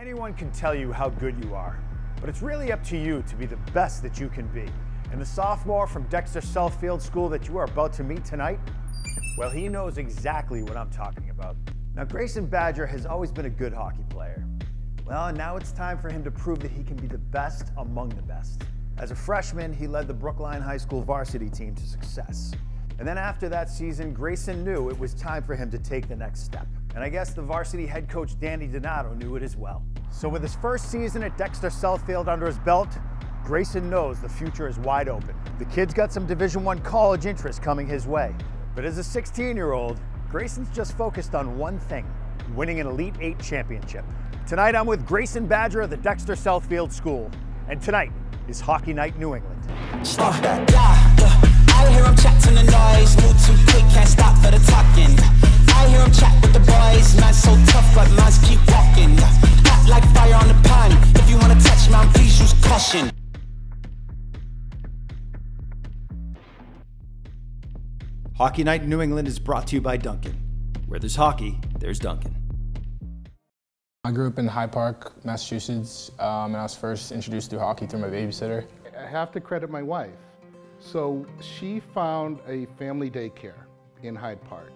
Anyone can tell you how good you are, but it's really up to you to be the best that you can be. And the sophomore from Dexter Southfield School that you are about to meet tonight, well, he knows exactly what I'm talking about. Now, Grayson Badger has always been a good hockey player. Well, now it's time for him to prove that he can be the best among the best. As a freshman, he led the Brookline High School varsity team to success. And then after that season, Grayson knew it was time for him to take the next step. And I guess the varsity head coach, Danny Donato, knew it as well. So with his first season at Dexter Southfield under his belt, Grayson knows the future is wide open. The kid's got some Division I college interest coming his way. But as a 16-year-old, Grayson's just focused on one thing: winning an Elite 8 championship. Tonight I'm with Grayson Badger of the Dexter Southfield School. And tonight is Hockey Night New England. I hear him chatting the noise, move too quick, can't stop for the talking. I hear him chat with the boys, man so tough, but mans keep walking. Hot like fire on the pan, if you wanna touch man, please use caution. Hockey Night in New England is brought to you by Duncan. Where there's hockey, there's Duncan. I grew up in Hyde Park, Massachusetts, and I was first introduced to hockey through my babysitter. I have to credit my wife. So she found a family daycare in Hyde Park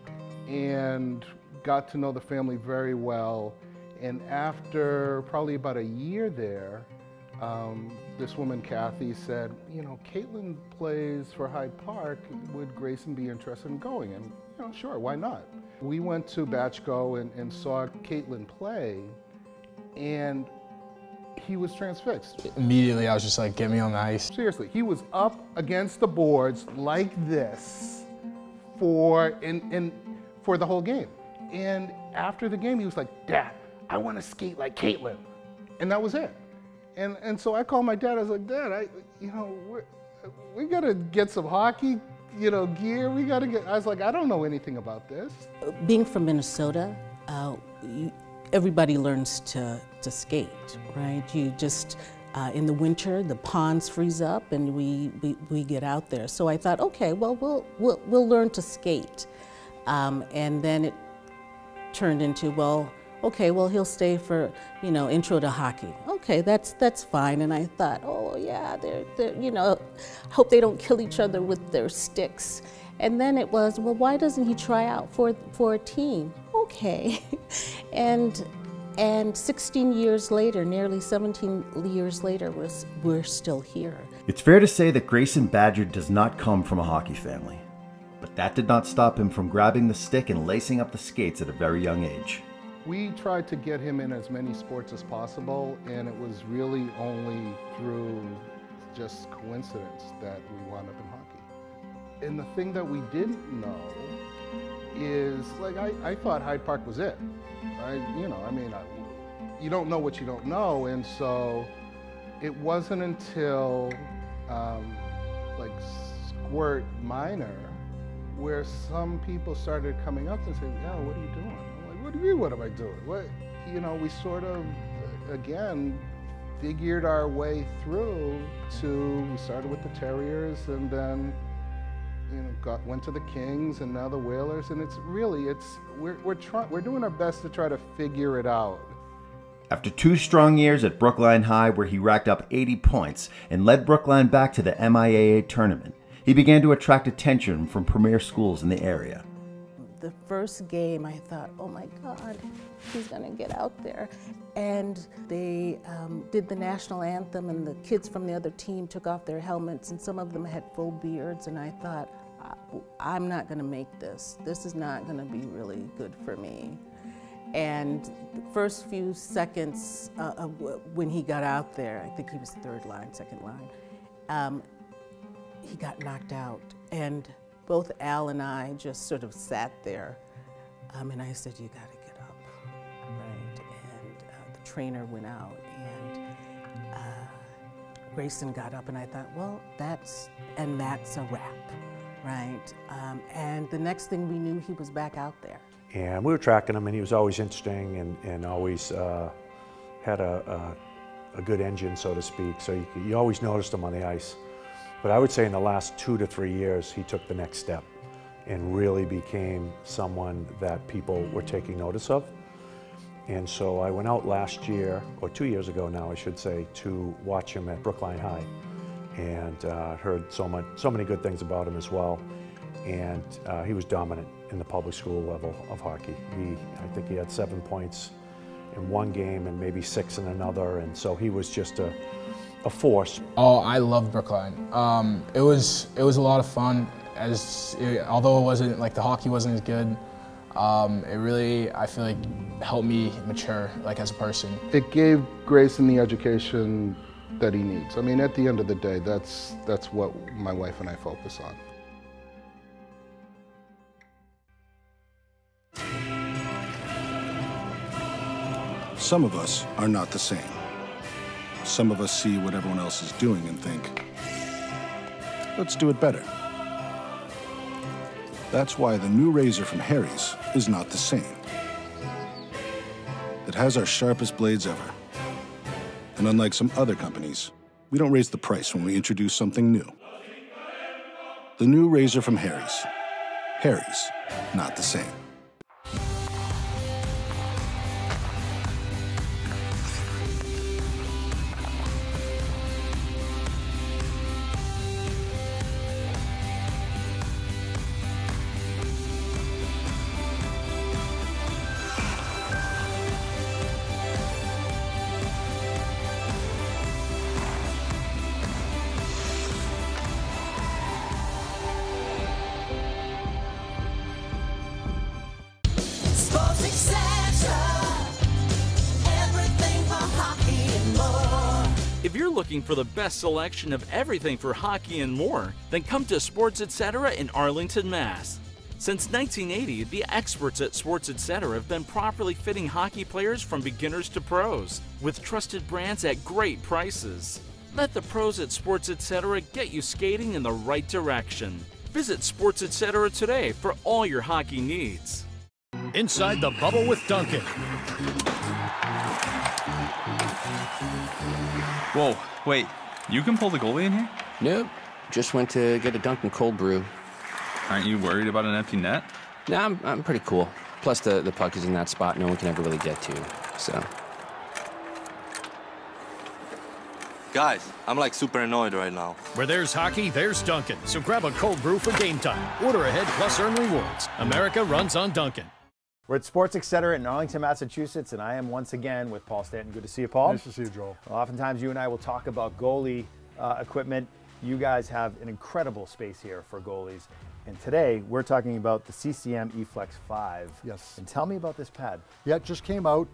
and got to know the family very well. And after probably about a year there, this woman, Kathy, said, you know, Caitlin plays for Hyde Park. Would Grayson be interested in going? And, you know, sure, why not? We went to Batchko and saw Caitlin play, and he was transfixed. Immediately, I was just like, get me on the ice. Seriously, he was up against the boards like this for the whole game. And after the game, he was like, Dad, I want to skate like Caitlin. And that was it. And so I called my dad. I was like, Dad, we got to get some hockey, gear. We got to get. I was like, I don't know anything about this. Being from Minnesota, everybody learns to skate, right? You just in the winter the ponds freeze up and we get out there. So I thought, okay, well we'll learn to skate, and then it turned into, well, okay, well he'll stay for intro to hockey. Okay, that's fine. And I thought, oh yeah, they're hope they don't kill each other with their sticks. And then it was, well, why doesn't he try out for a team? Okay, and 16 years later, nearly 17 years later, we're still here. It's fair to say that Grayson Badger does not come from a hockey family, but that did not stop him from grabbing the stick and lacing up the skates at a very young age. We tried to get him in as many sports as possible, and it was really only through just coincidence that we wound up in hockey. And the thing that we didn't know is, like, I thought Hyde Park was it. You don't know what you don't know, and so it wasn't until like Squirt Minor where some people started coming up and saying, "Yeah, what are you doing?" I'm like, "What do you mean? What am I doing?" We sort of again figured our way through we started with the Terriers, and then went to the Kings, and now the Whalers, and we're doing our best to try to figure it out. After 2 strong years at Brookline High, where he racked up 80 points and led Brookline back to the MIAA tournament, he began to attract attention from premier schools in the area. The first game, I thought, oh my God, he's gonna get out there. And they did the national anthem, and the kids from the other team took off their helmets, and some of them had full beards, and I thought, I'm not gonna make this. This is not gonna be really good for me. And the first few seconds when he got out there, I think he was third line, second line, he got knocked out. And both Al and I just sort of sat there, and I said, you gotta get up, right? And the trainer went out, and Grayson got up, and I thought, well, that's a wrap, right? And the next thing we knew, he was back out there. And we were tracking him, and he was always interesting and always had a good engine, so to speak. So you always noticed him on the ice. But I would say in the last 2 to 3 years, he took the next step and really became someone that people were taking notice of. And so I went out last year, or 2 years ago now, I should say, to watch him at Brookline High, and heard so many good things about him as well. And he was dominant in the public school level of hockey. I think he had 7 points in one game and maybe 6 in another, and so he was just a force. Oh, I love Brookline. It was a lot of fun. Although it wasn't like the hockey wasn't as good, it really, I feel like, helped me mature like as a person. It gave Grayson the education that he needs. I mean, at the end of the day, that's what my wife and I focus on. Some of us are not the same. Some of us see what everyone else is doing and think, let's do it better. That's why the new razor from Harry's is not the same. It has our sharpest blades ever. And unlike some other companies, we don't raise the price when we introduce something new. The new razor from Harry's. Harry's, not the same. If you're looking for the best selection of everything for hockey and more, then come to Sports Etc. in Arlington, Mass. Since 1980, the experts at Sports Etc. have been properly fitting hockey players from beginners to pros, with trusted brands at great prices. Let the pros at Sports Etc. get you skating in the right direction. Visit Sports Etc. today for all your hockey needs. Inside the bubble with Duncan. Whoa, wait, you can pull the goalie in here? Nope, just went to get a Dunkin' cold brew. Aren't you worried about an empty net? Nah, I'm pretty cool. Plus the puck is in that spot no one can ever really get to, so. Guys, I'm like super annoyed right now. Where there's hockey, there's Dunkin'. So grab a cold brew for game time. Order ahead plus earn rewards. America runs on Dunkin'. We're at Sports Etc. in Arlington, Massachusetts, and I am once again with Paul Stanton. Good to see you, Paul. Nice to see you, Joel. Well, oftentimes you and I will talk about goalie equipment. You guys have an incredible space here for goalies. And today we're talking about the CCM eFlex 5. Yes. And tell me about this pad. Yeah, it just came out.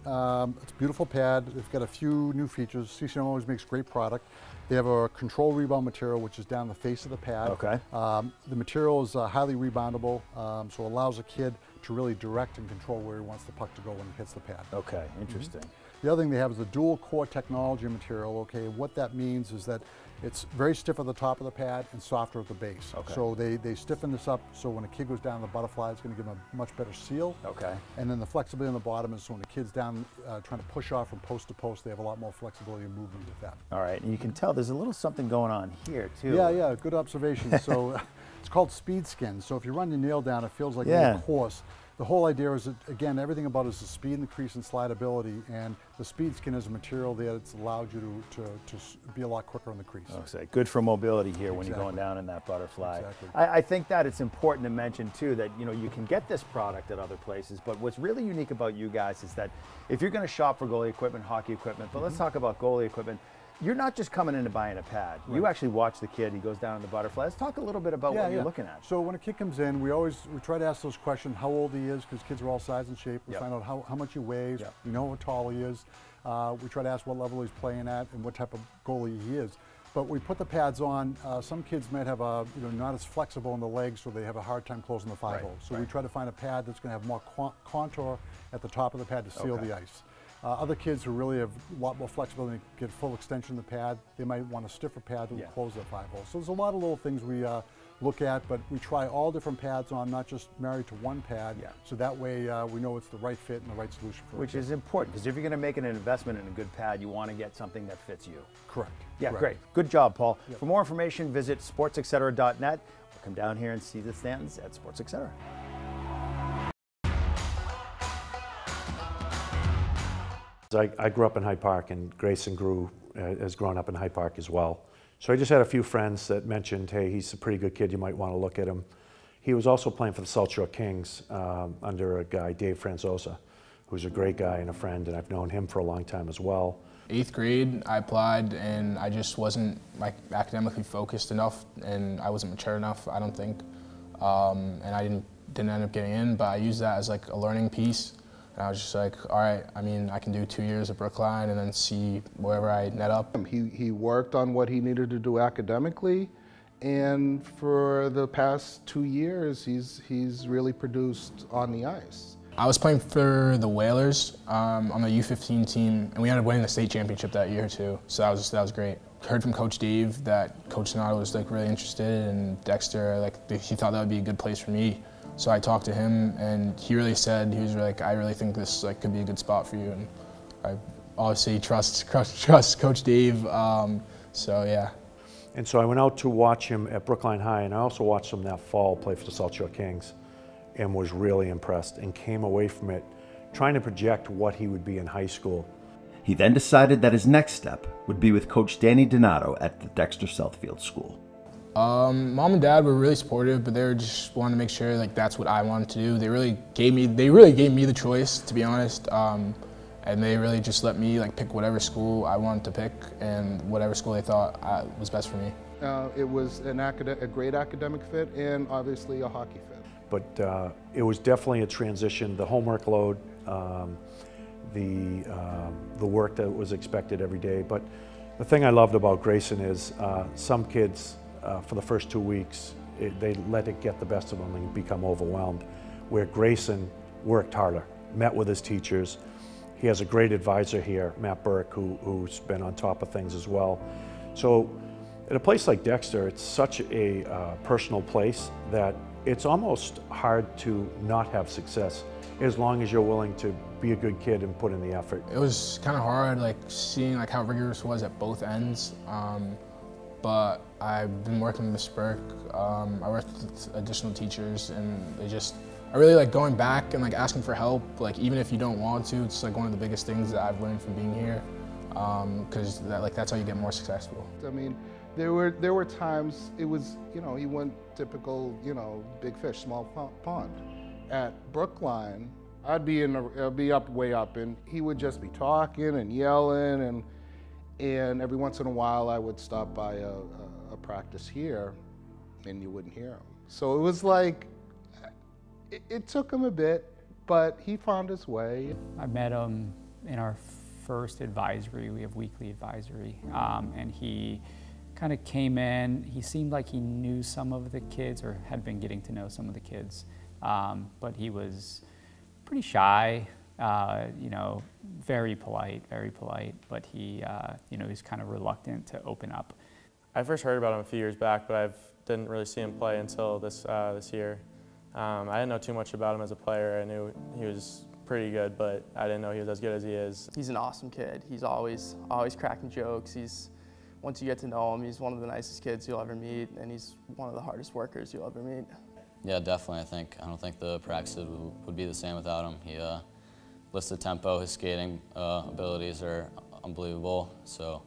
It's a beautiful pad. It's got a few new features. CCM always makes great product. They have a control rebound material, which is down the face of the pad. Okay. The material is highly reboundable, so it allows a kid to really direct and control where he wants the puck to go when he hits the pad. Okay, interesting. The other thing they have is a dual core technology material. Okay, what that means is that it's very stiff at the top of the pad and softer at the base. Okay. So they stiffen this up so when a kid goes down the butterfly, it's going to give him a much better seal. Okay. And then the flexibility on the bottom is so when the kid's down trying to push off from post to post, they have a lot more flexibility and movement with that. All right, and you can tell there's a little something going on here too. Yeah, good observation. So it's called speed skin. So if you run your nail down, it feels like a little coarse. The whole idea is that, again, everything about it is the speed and the crease and slidability, and the speed skin is a material that's allowed you to be a lot quicker on the crease. Okay, good for mobility here when you're going down in that butterfly. Exactly. I think that it's important to mention too that you can get this product at other places, but what's really unique about you guys is that if you're going to shop for goalie equipment, hockey equipment, but let's talk about goalie equipment, you're not just coming in and buying a pad. Right. You actually watch the kid, he goes down in the butterfly. Let's talk a little bit about what you're looking at. So when a kid comes in, we try to ask those questions, how old he is, because kids are all size and shape. We find out how much he weighs, we know how tall he is. We try to ask what level he's playing at and what type of goalie he is. But we put the pads on. Some kids might have not as flexible in the legs, so they have a hard time closing the 5-hole. So we try to find a pad that's going to have more contour at the top of the pad to seal the ice. Other kids who really have a lot more flexibility and get full extension of the pad, they might want a stiffer pad that will close that 5-hole. So there's a lot of little things we look at, but we try all different pads on, not just married to one pad, so that way we know it's the right fit and the right solution for Which is important, because if you're going to make an investment in a good pad, you want to get something that fits you. Correct. Yeah, great. Good job, Paul. For more information, visit sportsetcetera.net or come down here and see the stands at Sports Etc. I grew up in Hyde Park, and Grayson has grown up in Hyde Park as well. So I just had a few friends that mentioned, hey, he's a pretty good kid, you might want to look at him. He was also playing for the South Shore Kings under a guy, Dave Franzosa, who's a great guy and a friend, and I've known him for a long time as well. 8th grade, I applied, and I just wasn't like academically focused enough, and I wasn't mature enough, I don't think. And I didn't end up getting in, but I used that as like a learning piece. And I was just like, all right, I mean, I can do 2 years at Brookline and then see wherever I net up. He worked on what he needed to do academically, and for the past 2 years, he's really produced on the ice. I was playing for the Whalers on the U15 team, and we ended up winning the state championship that year too. So that was great. Heard from Coach Dave that Coach Donato was like really interested, and Dexter, like he thought that would be a good place for me. So I talked to him, and he really said, he was like, I really think this like could be a good spot for you. And I obviously trust Coach Dave. So yeah. And so I went out to watch him at Brookline High, and I also watched him that fall play for the South Shore Kings, and was really impressed and came away from it trying to project what he would be in high school. He then decided that his next step would be with Coach Danny Donato at the Dexter Southfield School. Mom and Dad were really supportive, but they were just wanting to make sure like that's what I wanted to do. They really gave me the choice, to be honest, and they really just let me like pick whatever school I wanted to pick and whatever school they thought was best for me. It was a great academic fit and obviously a hockey fit. But it was definitely a transition. The homework load, the work that was expected every day. But the thing I loved about Grayson is some kids, for the first 2 weeks, they let it get the best of them and become overwhelmed. Where Grayson worked harder, met with his teachers. He has a great advisor here, Matt Burke, who's been on top of things as well. So at a place like Dexter, it's such a personal place that it's almost hard to not have success as long as you're willing to be a good kid and put in the effort. It was kind of hard, like seeing like how rigorous it was at both ends. But I've been working with Ms. Burke. I worked with additional teachers, and I really like going back and like asking for help. Like even if you don't want to, it's like one of the biggest things that I've learned from being here, because that's how you get more successful. I mean, there were times it was, he went typical, big fish, small pond. At Brookline, I'd be up way up, and he would just be talking and yelling, and every once in a while I would stop by a practice here, and you wouldn't hear him. So it was like, it took him a bit, but he found his way. I met him in our first advisory. We have weekly advisory, and he kind of came in. He seemed like he knew some of the kids or had been getting to know some of the kids, but he was pretty shy, very polite, but he, he's kind of reluctant to open up. I first heard about him a few years back, but I didn't really see him play until this year. I didn't know too much about him as a player. I knew he was pretty good, but I didn't know he was as good as he is. He's an awesome kid. He's always cracking jokes. Once you get to know him, he's one of the nicest kids you'll ever meet, and he's one of the hardest workers you'll ever meet. Yeah, definitely. I don't think the practices would be the same without him. He lifts the tempo. His skating abilities are unbelievable. So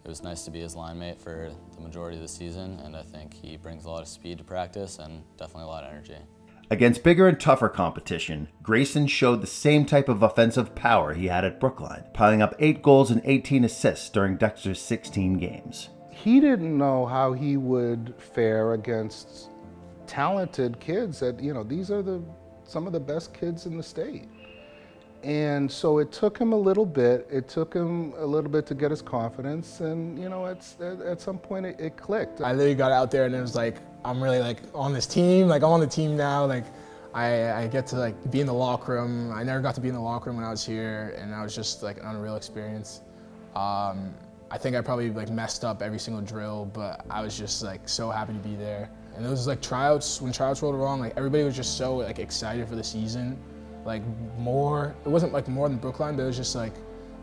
it was nice to be his line mate for the majority of the season, and I think he brings a lot of speed to practice and definitely a lot of energy. Against bigger and tougher competition, Grayson showed the same type of offensive power he had at Brookline, piling up 8 goals and 18 assists during Dexter's 16 games. He didn't know how he would fare against talented kids that, these are some of the best kids in the state. And so it took him a little bit. It took him a little bit to get his confidence, and at some point it clicked. I literally got out there and it was like, I'm really like on this team, like I'm on the team now, like I get to like be in the locker room. I never got to be in the locker room when I was here, and that was just like an unreal experience. I think I probably like messed up every single drill, but I was just like so happy to be there. And it was like tryouts, when tryouts rolled around, like everybody was just so like excited for the season. Like it wasn't like more than Brookline, but it was just like,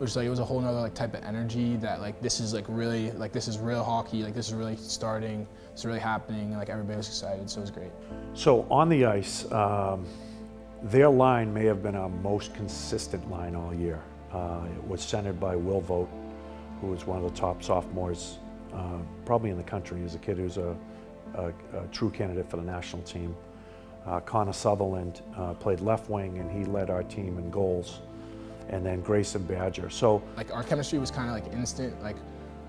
it was a whole nother like type of energy that like this is like really, like this is real hockey, like this is really starting, it's really happening, and like everybody was excited, so it was great. So on the ice, their line may have been our most consistent line all year. It was centered by Will Vogt, who was one of the top sophomores probably in the country. He's a kid who's a true candidate for the national team. Connor Sutherland played left wing, and he led our team in goals. And then Grayson Badger. So like our chemistry was kind of like instant. Like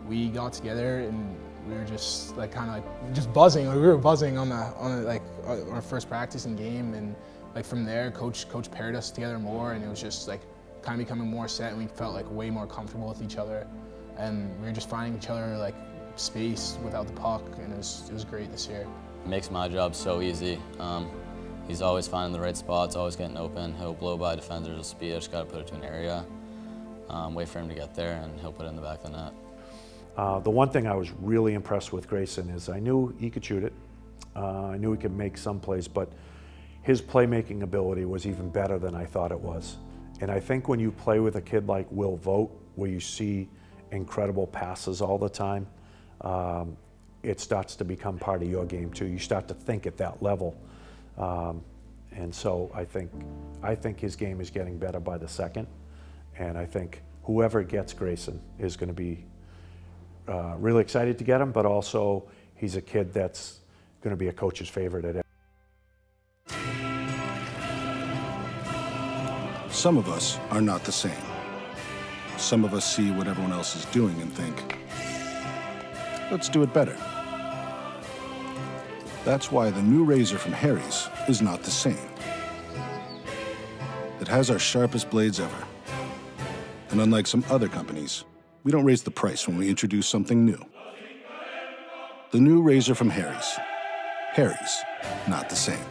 we got together and we were just like kind of like just buzzing. Like, we were buzzing on our first practice and game, and like from there, coach paired us together more, and it was just like kind of becoming more set, and we felt like way more comfortable with each other, and we were just finding each other like space without the puck, and it was great this year. It makes my job so easy. He's always finding the right spots, always getting open. He'll blow by defenders with speed. I just got to put it to an area, wait for him to get there, and he'll put it in the back of the net. The one thing I was really impressed with Grayson is I knew he could shoot it. I knew he could make some plays, but his playmaking ability was even better than I thought it was. And I think when you play with a kid like Will Vogt, where you see incredible passes all the time, it starts to become part of your game too. You start to think at that level. And so I think his game is getting better by the second. And I think whoever gets Grayson is going to be really excited to get him, but also he's a kid that's going to be a coach's favorite at. Some of us are not the same. Some of us see what everyone else is doing and think, let's do it better. That's why the new razor from Harry's is not the same. It has our sharpest blades ever. And unlike some other companies, we don't raise the price when we introduce something new. The new razor from Harry's. Harry's, not the same.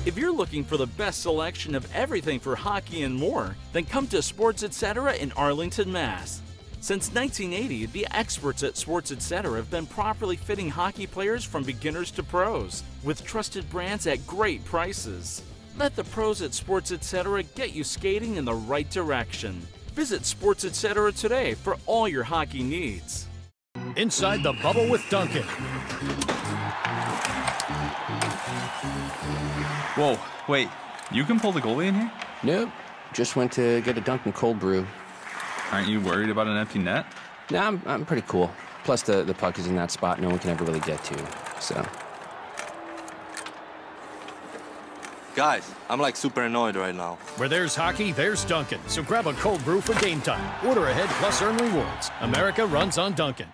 If you're looking for the best selection of everything for hockey and more, then come to Sports Etc. in Arlington, Mass. Since 1980, the experts at Sports Etc. have been properly fitting hockey players from beginners to pros, with trusted brands at great prices. Let the pros at Sports Etc. get you skating in the right direction. Visit Sports Etc. today for all your hockey needs. Inside the bubble with Duncan. Whoa, wait, you can pull the goalie in here? Nope, just went to get a Dunkin' cold brew. Aren't you worried about an empty net? Nah, I'm pretty cool. Plus the puck is in that spot no one can ever really get to, so. Guys, I'm like super annoyed right now. Where there's hockey, there's Dunkin'. So grab a cold brew for game time. Order ahead plus earn rewards. America runs on Dunkin'.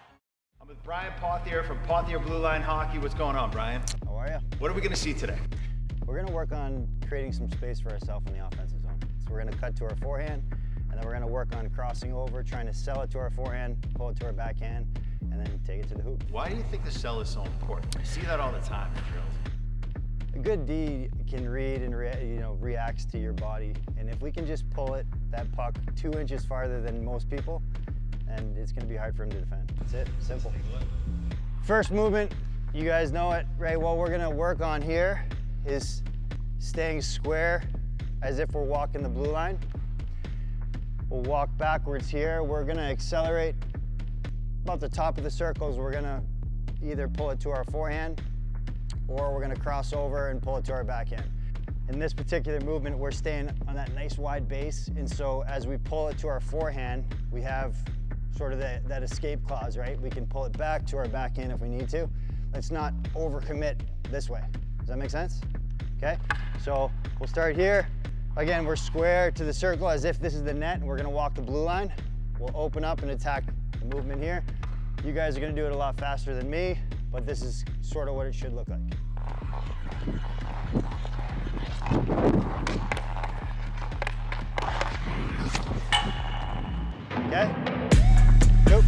I'm with Brian Pothier from Pothier Blue Line Hockey. What's going on, Brian? How are you? What are we going to see today? We're going to work on creating some space for ourselves in the offensive zone. So we're going to cut to our forehand, and then we're going to work on crossing over, trying to sell it to our forehand, pull it to our backhand, and then take it to the hoop. Why do you think the sell is so important? I see that all the time in drills. A good D can read and reacts to your body, and if we can just pull it, that puck 2 inches farther than most people, and it's going to be hard for him to defend. That's it, simple. First movement, you guys know it, right? What we're going to work on here is staying square as if we're walking the blue line. We'll walk backwards here. We're going to accelerate about the top of the circles. We're going to either pull it to our forehand or we're going to cross over and pull it to our backhand. In this particular movement, we're staying on that nice wide base, and so as we pull it to our forehand, we have sort of that escape clause, right? We can pull it back to our backhand if we need to. Let's not overcommit this way. Does that make sense? Okay, so we'll start here. Again, we're square to the circle as if this is the net, and we're gonna walk the blue line. We'll open up and attack the movement here. You guys are gonna do it a lot faster than me, but this is sort of what it should look like. Okay? Nope.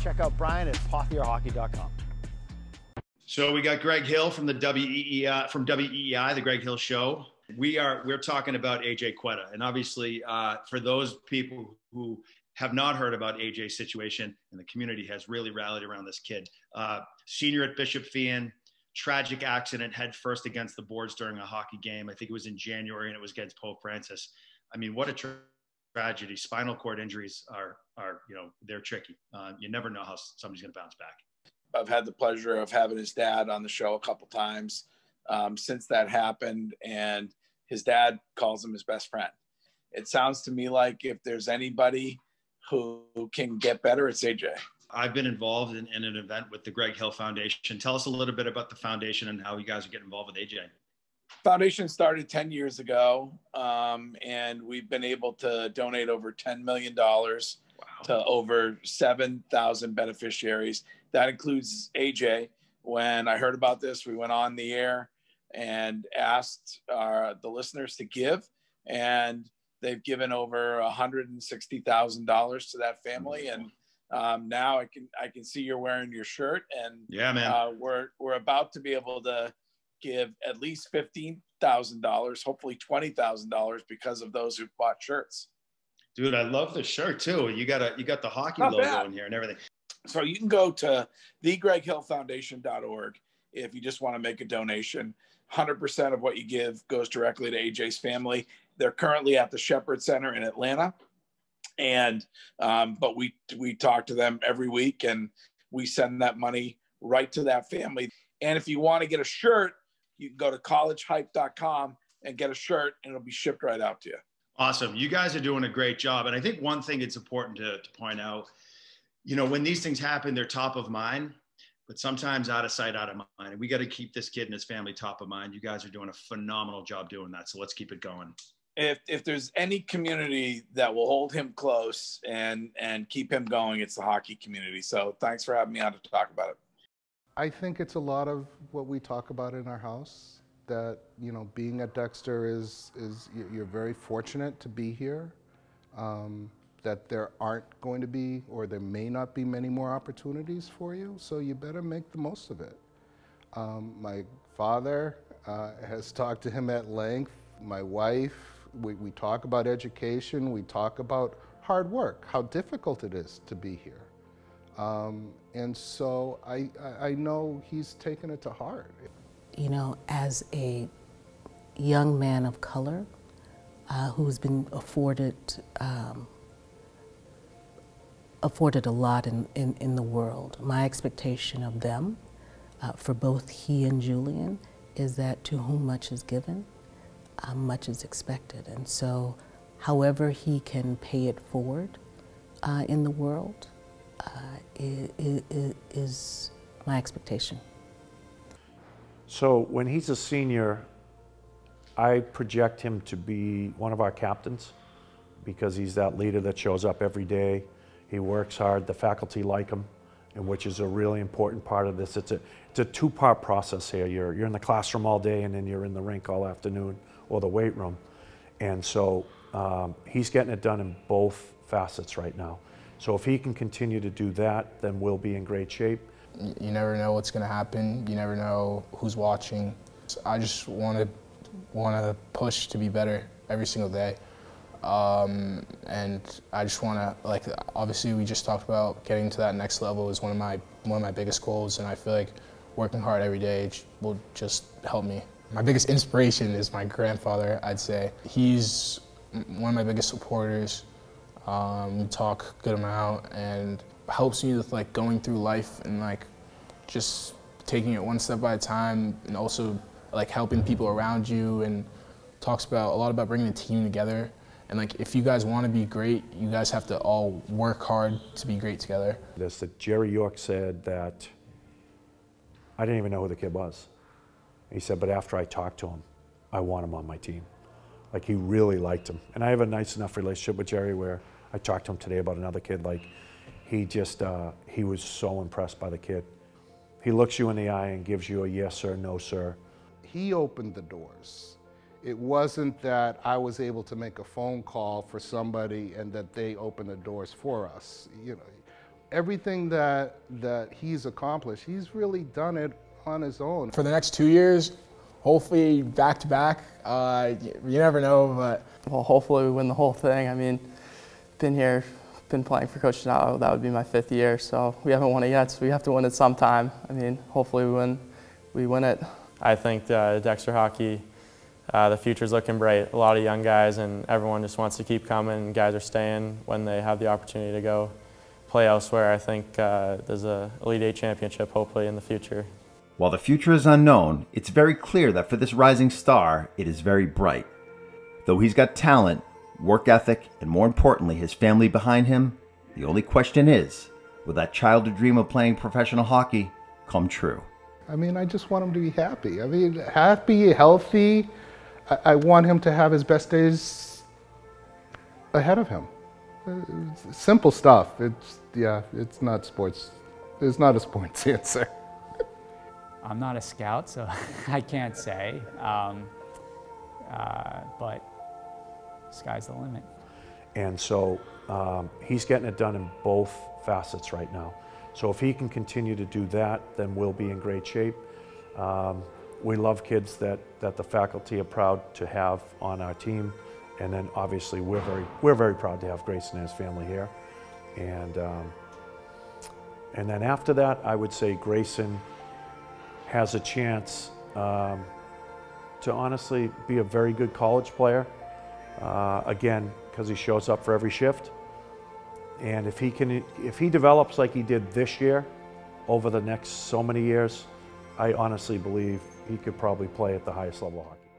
check out Brian at PothierHockey.com. So we got Greg Hill from the WEEI, the Greg Hill Show. We're talking about AJ Quetta, and obviously for those people who have not heard about AJ's situation, and the community has really rallied around this kid. Senior at Bishop Fian, tragic accident, head first against the boards during a hockey game. I think it was in January, and it was against Pope Francis. I mean, what a tragedy. Spinal cord injuries are they're tricky. You never know how somebody's going to bounce back. I've had the pleasure of having his dad on the show a couple times since that happened, and his dad calls him his best friend. It sounds to me like if there's anybody who can get better, it's AJ. I've been involved in an event with the Greg Hill Foundation. Tell us a little bit about the foundation and how you guys are getting involved with AJ. Foundation started 10 years ago, and we've been able to donate over $10 million to over 7,000 beneficiaries. That includes AJ. When I heard about this, we went on the air and asked the listeners to give, and they've given over $160,000 to that family. And now I can see you're wearing your shirt, and yeah, man, we're about to be able to give at least $15,000, hopefully $20,000, because of those who bought shirts. Dude, I love the shirt too. You got the hockey Not logo bad. in here and everything. So you can go to thegreghillfoundation.org if you just want to make a donation. 100% of what you give goes directly to AJ's family. They're currently at the Shepherd Center in Atlanta, and but we talk to them every week, and we send that money right to that family. And if you want to get a shirt, you can go to collegehype.com and get a shirt, and it'll be shipped right out to you. Awesome. You guys are doing a great job. And I think one thing it's important to point out, when these things happen, they're top of mind, but sometimes out of sight, out of mind. And we got to keep this kid and his family top of mind. You guys are doing a phenomenal job doing that. So let's keep it going. If there's any community that will hold him close and keep him going, it's the hockey community. So thanks for having me on to talk about it. I think it's a lot of what we talk about in our house, that, being at Dexter is you're very fortunate to be here, that there aren't going to be, or there may not be many more opportunities for you, so you better make the most of it. My father has talked to him at length, my wife, we talk about education, we talk about hard work, how difficult it is to be here. And so I know he's taken it to heart. As a young man of color who's been afforded a lot in the world, my expectation of them, for both he and Julian, is that to whom much is given, much is expected. And so however he can pay it forward in the world is my expectation. So when he's a senior, I project him to be one of our captains because he's that leader that shows up every day. He works hard. The faculty like him, and which is a really important part of this. It's a two-part process here. You're in the classroom all day, and then you're in the rink all afternoon, or the weight room. And so he's getting it done in both facets right now. So if he can continue to do that, then we'll be in great shape. You never know what's going to happen. You never know who's watching. I just want to push to be better every single day. And I just want to, obviously we just talked about getting to that next level is one of my biggest goals, and I feel like working hard every day will just help me. My biggest inspiration is my grandfather, I'd say. He's one of my biggest supporters. We talk a good amount, and helps me with going through life and just taking it one step at a time, and also helping people around you, and talks a lot about bringing the team together. And if you guys want to be great, you guys have to all work hard to be great together. That Jerry York said that I didn't even know who the kid was. He said, but after I talked to him, I want him on my team. He really liked him. And I have a nice enough relationship with Jerry where I talked to him today about another kid. He was so impressed by the kid. He looks you in the eye and gives you a yes sir, no sir. He opened the doors. It wasn't that I was able to make a phone call for somebody and that they opened the doors for us. everything that he's accomplished, he's really done it on his own. For the next 2 years, hopefully back to back. You never know, but well, hopefully we win the whole thing. I mean, been playing for Coach Donato. That would be my 5th year, so we haven't won it yet. So we have to win it sometime. I mean, hopefully we win it. I think Dexter hockey, the future's looking bright. A lot of young guys, and everyone just wants to keep coming. And guys are staying when they have the opportunity to go play elsewhere. I think there's a Elite 8 championship hopefully in the future. While the future is unknown, it's very clear that for this rising star, it is very bright. Though he's got talent, work ethic, and more importantly, his family behind him, the only question is, will that childhood dream of playing professional hockey come true? I mean, I just want him to be happy. I mean, happy, healthy. I want him to have his best days ahead of him. It's simple stuff. It's not sports. It's not a sports answer. I'm not a scout, so I can't say, but sky's the limit. And so he's getting it done in both facets right now. So if he can continue to do that, then we'll be in great shape. We love kids that the faculty are proud to have on our team, and then obviously we're very proud to have Grayson and his family here. And then after that, I would say Grayson has a chance to honestly be a very good college player. Again, because he shows up for every shift. And if he develops like he did this year, over the next so many years, I honestly believe he could probably play at the highest level of hockey.